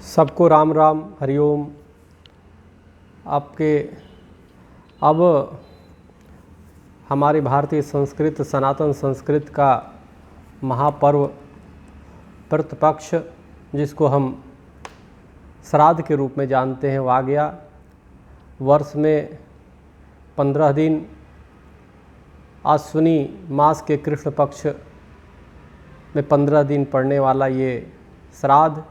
सबको राम राम हरिओम। आपके अब हमारी भारतीय संस्कृत सनातन संस्कृत का महापर्व पितृपक्ष, जिसको हम श्राद्ध के रूप में जानते हैं, वो आ गया। वर्ष में 15 दिन अश्विनी मास के कृष्ण पक्ष में 15 दिन पड़ने वाला ये श्राद्ध,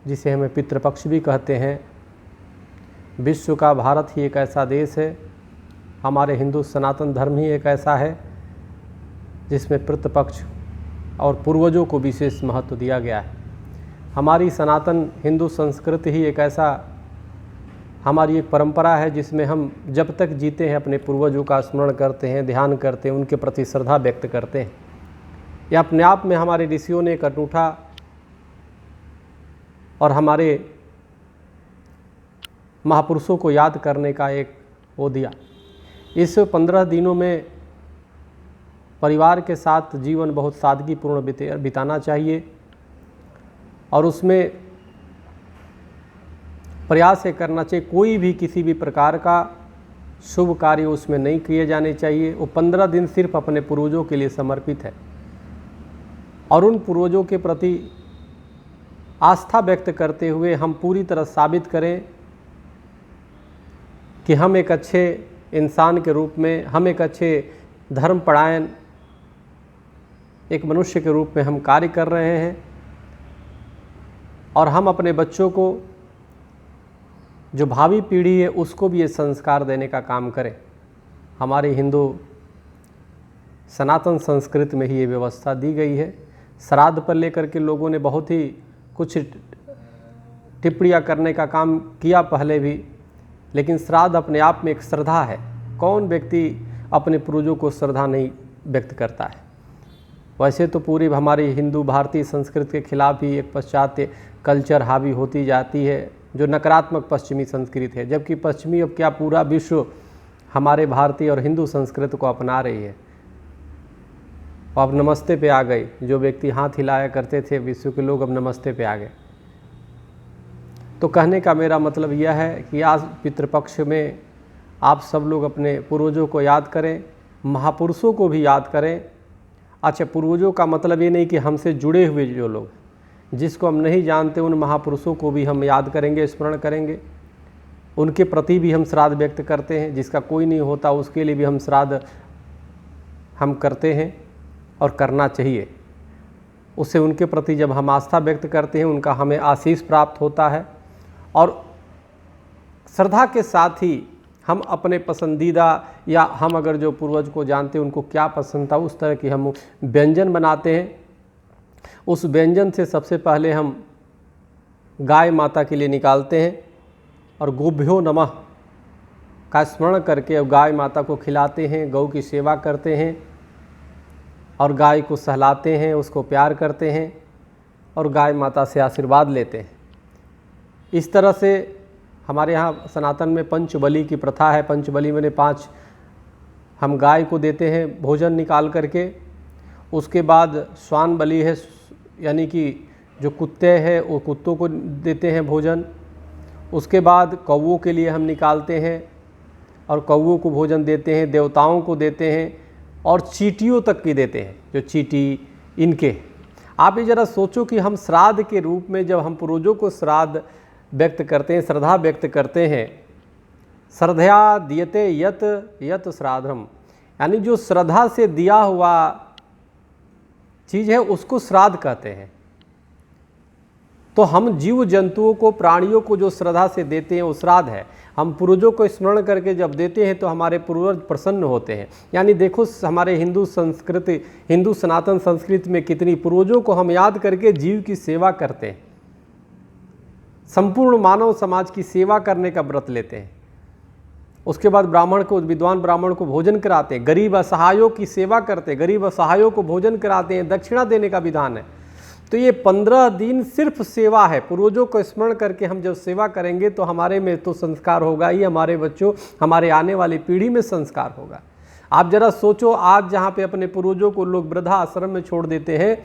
जिसे हमें पितृपक्ष भी कहते हैं। विश्व का भारत ही एक ऐसा देश है, हमारे हिंदू सनातन धर्म ही एक ऐसा है जिसमें पितृपक्ष और पूर्वजों को विशेष महत्व दिया गया है। हमारी सनातन हिंदू संस्कृति ही एक ऐसा हमारी एक परंपरा है जिसमें हम जब तक जीते हैं अपने पूर्वजों का स्मरण करते हैं, ध्यान करते हैं, उनके प्रति श्रद्धा व्यक्त करते हैं। यह अपने आप में हमारे ऋषियों ने एक अनूठा और हमारे महापुरुषों को याद करने का एक वो दिया। इस 15 दिनों में परिवार के साथ जीवन बहुत सादगीपूर्ण बिताना चाहिए और उसमें प्रयास ये करना चाहिए कोई भी किसी भी प्रकार का शुभ कार्य उसमें नहीं किए जाने चाहिए। वो 15 दिन सिर्फ अपने पूर्वजों के लिए समर्पित है और उन पूर्वजों के प्रति आस्था व्यक्त करते हुए हम पूरी तरह साबित करें कि हम एक अच्छे इंसान के रूप में, हम एक अच्छे धर्मपरायण एक मनुष्य के रूप में हम कार्य कर रहे हैं और हम अपने बच्चों को, जो भावी पीढ़ी है, उसको भी ये संस्कार देने का काम करें। हमारे हिंदू सनातन संस्कृति में ही ये व्यवस्था दी गई है। श्राद्ध पर लेकर के लोगों ने बहुत ही कुछ टिप्पणियाँ करने का काम किया पहले भी, लेकिन श्राद्ध अपने आप में एक श्रद्धा है। कौन व्यक्ति अपने पूर्वजों को श्रद्धा नहीं व्यक्त करता है। वैसे तो पूरी हमारी हिंदू भारतीय संस्कृति के खिलाफ ही एक पाश्चात्य कल्चर हावी होती जाती है, जो नकारात्मक पश्चिमी संस्कृति है, जबकि पश्चिमी अब क्या पूरा विश्व हमारे भारतीय और हिंदू संस्कृति को अपना रही है। अब नमस्ते पे आ गई। जो व्यक्ति हाथ हिलाया करते थे विश्व के लोग, अब नमस्ते पे आ गए। तो कहने का मेरा मतलब यह है कि आज पितृपक्ष में आप सब लोग अपने पूर्वजों को याद करें, महापुरुषों को भी याद करें। अच्छा, पूर्वजों का मतलब ये नहीं कि हमसे जुड़े हुए जो लोग, जिसको हम नहीं जानते, उन महापुरुषों को भी हम याद करेंगे, स्मरण करेंगे। उनके प्रति भी हम श्राद्ध व्यक्त करते हैं। जिसका कोई नहीं होता उसके लिए भी हम श्राद्ध हम करते हैं और करना चाहिए। उससे उनके प्रति जब हम आस्था व्यक्त करते हैं, उनका हमें आशीष प्राप्त होता है और श्रद्धा के साथ ही हम अपने पसंदीदा, या हम अगर जो पूर्वज को जानते हैं उनको क्या पसंद था, उस तरह की हम व्यंजन बनाते हैं। उस व्यंजन से सबसे पहले हम गाय माता के लिए निकालते हैं और गोभ्यो नमः का स्मरण करके गाय माता को खिलाते हैं, गौ की सेवा करते हैं और गाय को सहलाते हैं, उसको प्यार करते हैं और गाय माता से आशीर्वाद लेते हैं। इस तरह से हमारे यहाँ सनातन में पंचबली की प्रथा है। पंचबली में 5 हम गाय को देते हैं भोजन निकाल करके। उसके बाद श्वान बलि है, यानी कि जो कुत्ते हैं वो कुत्तों को देते हैं भोजन। उसके बाद कौवों के लिए हम निकालते हैं और कौवों को भोजन देते हैं, देवताओं को देते हैं और चींटियों तक की देते हैं। जो चींटी इनके, आप ये ज़रा सोचो कि हम श्राद्ध के रूप में जब हम पूर्वजों को श्राद्ध व्यक्त करते हैं, श्रद्धा व्यक्त करते हैं, श्रद्धया दियते यत यत श्राद्धम, यानी जो श्रद्धा से दिया हुआ चीज़ है उसको श्राद्ध कहते हैं। तो हम जीव जंतुओं को, प्राणियों को जो श्रद्धा से देते हैं वो श्राद्ध है। हम पूर्वजों को स्मरण करके जब देते हैं तो हमारे पूर्वज प्रसन्न होते हैं। यानी देखो हमारे हिंदू संस्कृति, हिंदू सनातन संस्कृति में कितनी पूर्वजों को हम याद करके जीव की सेवा करते हैं, संपूर्ण मानव समाज की सेवा करने का व्रत लेते हैं। उसके बाद ब्राह्मण को, विद्वान ब्राह्मण को भोजन कराते हैं, गरीब असहायों की सेवा करते हैं, गरीब असहायों को भोजन कराते हैं, दक्षिणा देने का विधान है। तो ये 15 दिन सिर्फ सेवा है। पूर्वजों को स्मरण करके हम जब सेवा करेंगे तो हमारे में तो संस्कार होगा ही, हमारे बच्चों, हमारे आने वाली पीढ़ी में संस्कार होगा। आप जरा सोचो, आज जहाँ पे अपने पूर्वजों को लोग वृद्धा आश्रम में छोड़ देते हैं,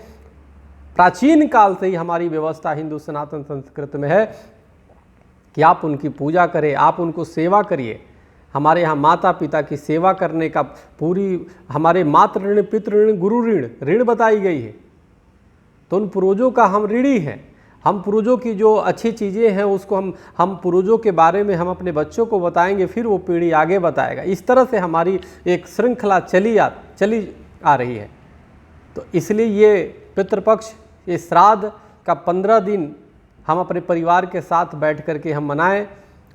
प्राचीन काल से ही हमारी व्यवस्था हिंदू सनातन संस्कृति में है कि आप उनकी पूजा करें, आप उनको सेवा करिए। हमारे यहाँ माता पिता की सेवा करने का पूरी, हमारे मातृ ऋण, पितृ ऋण, गुरु ऋण बताई गई है। तो उन पूर्वजों का हम ऋणी हैं। हम पूर्वजों की जो अच्छी चीज़ें हैं उसको हम पूर्वजों के बारे में हम अपने बच्चों को बताएंगे, फिर वो पीढ़ी आगे बताएगा। इस तरह से हमारी एक श्रृंखला चली आ रही है। तो इसलिए ये पितृपक्ष, ये श्राद्ध का 15 दिन हम अपने परिवार के साथ बैठ करके हम मनाएं।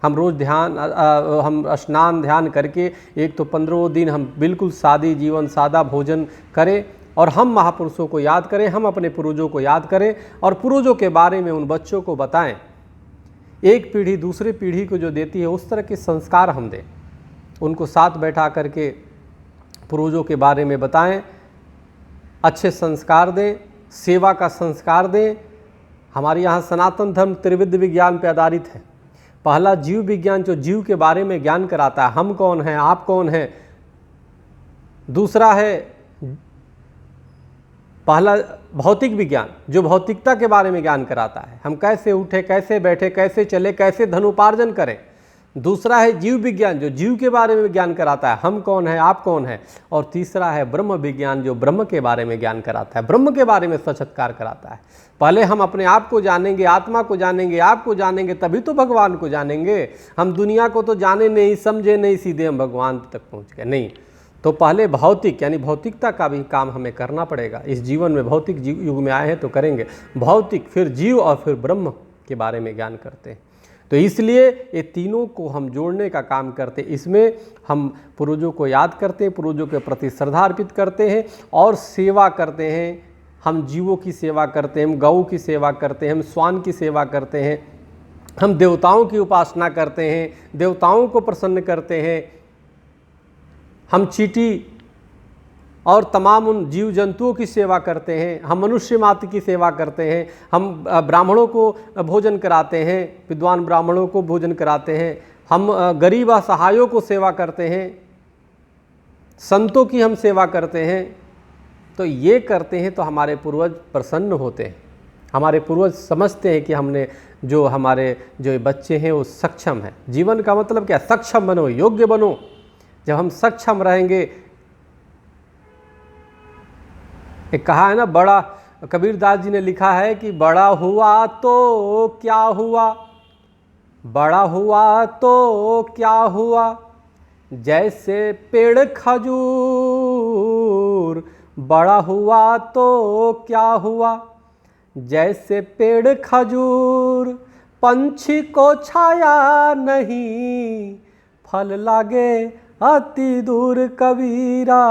हम रोज़ हम स्नान ध्यान करके एक तो 15 दिन हम बिल्कुल सादी जीवन, सादा भोजन करें और हम महापुरुषों को याद करें, हम अपने पूर्वजों को याद करें और पूर्वजों के बारे में उन बच्चों को बताएं। एक पीढ़ी दूसरी पीढ़ी को जो देती है उस तरह के संस्कार हम दें, उनको साथ बैठा करके पूर्वजों के बारे में बताएं, अच्छे संस्कार दें, सेवा का संस्कार दें। हमारे यहाँ सनातन धर्म त्रिविध विज्ञान पर आधारित है। पहला जीव विज्ञान जो जीव के बारे में ज्ञान कराता है, हम कौन हैं, आप कौन हैं। दूसरा है पहला भौतिक विज्ञान जो भौतिकता के बारे में ज्ञान कराता है, हम कैसे उठे, कैसे बैठे, कैसे चले, कैसे धन उपार्जन करें। दूसरा है जीव विज्ञान जो जीव के बारे में ज्ञान कराता है, हम कौन हैं, आप कौन हैं। और तीसरा है ब्रह्म विज्ञान जो ब्रह्म के बारे में ज्ञान कराता है, ब्रह्म के बारे में साक्षात्कार कराता है। पहले हम अपने आप को जानेंगे, आत्मा को जानेंगे, आपको जानेंगे, तभी तो भगवान को जानेंगे। हम दुनिया को तो जाने नहीं, समझे नहीं, सीधे हम भगवान तक पहुँच गए नहीं। तो पहले भौतिक यानी भौतिकता का भी काम हमें करना पड़ेगा। इस जीवन में भौतिक युग में आए हैं तो करेंगे भौतिक, फिर जीव और फिर ब्रह्म के बारे में ज्ञान करते हैं। तो इसलिए ये तीनों को हम जोड़ने का काम करते हैं। इसमें हम पूर्वजों को याद करते हैं, पूर्वजों के प्रति श्रद्धा अर्पित करते हैं और सेवा करते हैं। हम जीवों की सेवा करते हैं, हम गौ की सेवा करते हैं, हम श्वान की सेवा करते हैं, हम देवताओं की उपासना करते हैं, देवताओं को प्रसन्न करते हैं। हम चींटी और तमाम उन जीव जंतुओं की सेवा करते हैं, हम मनुष्य मात्र की सेवा करते हैं, हम ब्राह्मणों को भोजन कराते हैं, विद्वान ब्राह्मणों को भोजन कराते हैं, हम गरीब असहायों को सेवा करते हैं, संतों की हम सेवा करते हैं। तो ये करते हैं तो हमारे पूर्वज प्रसन्न होते हैं। हमारे पूर्वज समझते हैं कि हमने जो हमारे जो बच्चे हैं वो सक्षम है। जीवन का मतलब क्या, सक्षम बनो, योग्य बनो। जब हम सक्षम रहेंगे, एक कहा है ना, बड़ा कबीरदास जी ने लिखा है कि बड़ा हुआ तो क्या हुआ, बड़ा हुआ तो क्या हुआ, जैसे पेड़ खजूर, बड़ा हुआ तो क्या हुआ, जैसे पेड़ खजूर, पंछी को छाया नहीं, फल लागे अति दूर कबीरा,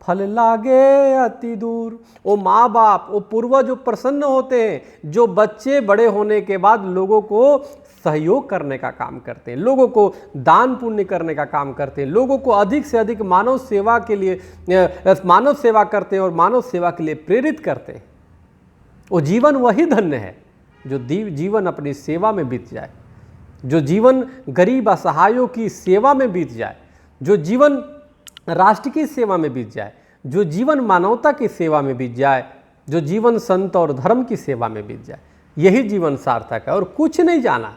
फल लागे अति दूर। वो माँ बाप, वो पूर्वज जो प्रसन्न होते हैं, जो बच्चे बड़े होने के बाद लोगों को सहयोग करने का काम करते हैं, लोगों को दान पुण्य करने का काम करते हैं, लोगों को अधिक से अधिक मानव सेवा के लिए मानव सेवा करते हैं और मानव सेवा के लिए प्रेरित करते हैं। वो जीवन वही धन्य है जो जीवन अपनी सेवा में बीत जाए, जो जीवन गरीब असहायों की सेवा में बीत जाए, जो जीवन राष्ट्र की सेवा में बीत जाए, जो जीवन मानवता की सेवा में बीत जाए, जो जीवन संत और धर्म की सेवा में बीत जाए, यही जीवन सार्थक है और कुछ नहीं जाना।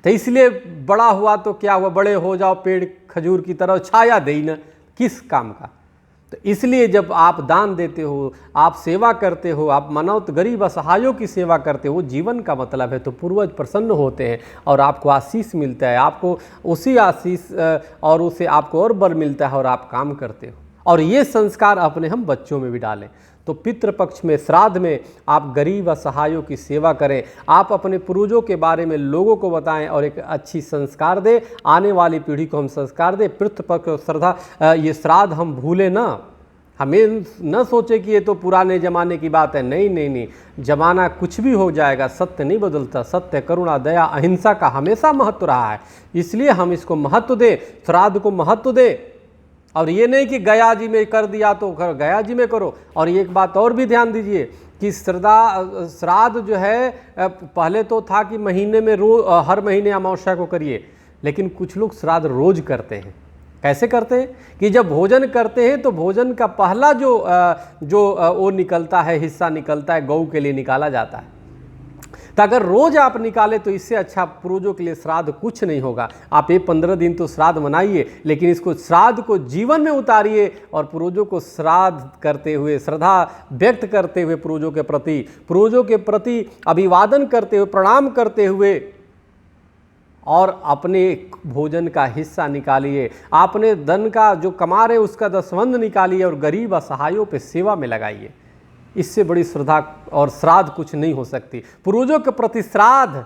तो इसलिए बड़ा हुआ तो क्या हुआ, बड़े हो जाओ पेड़ खजूर की तरह, छाया दे न किस काम का। तो इसलिए जब आप दान देते हो, आप सेवा करते हो, आप मानव गरीब असहायों की सेवा करते हो, जीवन का मतलब है। तो पूर्वज प्रसन्न होते हैं और आपको आशीष मिलता है, आपको उसी आशीष और उसे आपको और बल मिलता है और आप काम करते हो। और ये संस्कार अपने हम बच्चों में भी डालें। तो पितृपक्ष में, श्राद्ध में आप गरीब असहायों की सेवा करें, आप अपने पूर्वजों के बारे में लोगों को बताएं और एक अच्छी संस्कार दें, आने वाली पीढ़ी को हम संस्कार दें। पितृपक्ष श्रद्धा, ये श्राद्ध हम भूलें ना। हमें न सोचे कि ये तो पुराने ज़माने की बात है। नहीं नहीं नहीं, ज़माना कुछ भी हो जाएगा, सत्य नहीं बदलता। सत्य, करुणा, दया, अहिंसा का हमेशा महत्व रहा है, इसलिए हम इसको महत्व दें, श्राद्ध को महत्व दें। और ये नहीं कि गया जी में कर दिया तो गया जी में करो। और एक बात और भी ध्यान दीजिए कि श्राद्ध जो है, पहले तो था कि महीने में हर महीने अमावस्या को करिए, लेकिन कुछ लोग श्राद्ध रोज करते हैं। कैसे करते हैं कि जब भोजन करते हैं तो भोजन का पहला जो वो निकलता है, हिस्सा निकलता है, गौ के लिए निकाला जाता है। तो अगर रोज आप निकालें तो इससे अच्छा पूर्वजों के लिए श्राद्ध कुछ नहीं होगा। आप ये 15 दिन तो श्राद्ध मनाइए, लेकिन इसको श्राद्ध को जीवन में उतारिए और पूर्वजों को श्राद्ध करते हुए, श्रद्धा व्यक्त करते हुए पूर्वजों के प्रति अभिवादन करते हुए, प्रणाम करते हुए और अपने भोजन का हिस्सा निकालिए। आपने धन का जो कमा रहे उसका दसवंध निकालिए और गरीब असहायों पे सेवा में लगाइए। इससे बड़ी श्रद्धा और श्राद्ध कुछ नहीं हो सकती। पूर्वजों के प्रति श्राद्ध,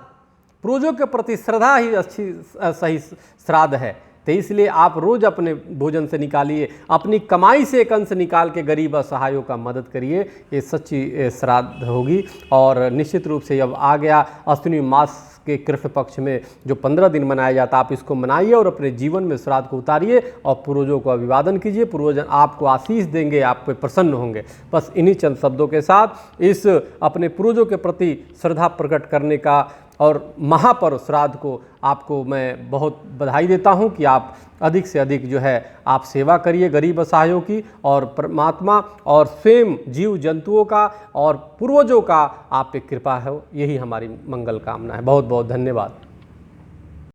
पूर्वजों के प्रति श्रद्धा ही अच्छी सही श्राद्ध है। तो इसलिए आप रोज अपने भोजन से निकालिए, अपनी कमाई से एक अंश निकाल के गरीब असहायों का मदद करिए। ये सच्ची श्राद्ध होगी। और निश्चित रूप से अब आ गया अश्विनी मास के कृष्ण पक्ष में जो 15 दिन मनाया जाता है, आप इसको मनाइए और अपने जीवन में श्राद्ध को उतारिए और पूर्वजों को अभिवादन कीजिए। पूर्वज आपको आशीष देंगे, आप पे प्रसन्न होंगे। बस इन्हीं चंद शब्दों के साथ इस अपने पूर्वजों के प्रति श्रद्धा प्रकट करने का और महापर्व श्राद्ध को आपको मैं बहुत बधाई देता हूं कि आप अधिक से अधिक जो है आप सेवा करिए गरीब असहायों की, और परमात्मा और स्वयं जीव जंतुओं का और पूर्वजों का आप पे कृपा हो। यही हमारी मंगल कामना है। बहुत बहुत धन्यवाद।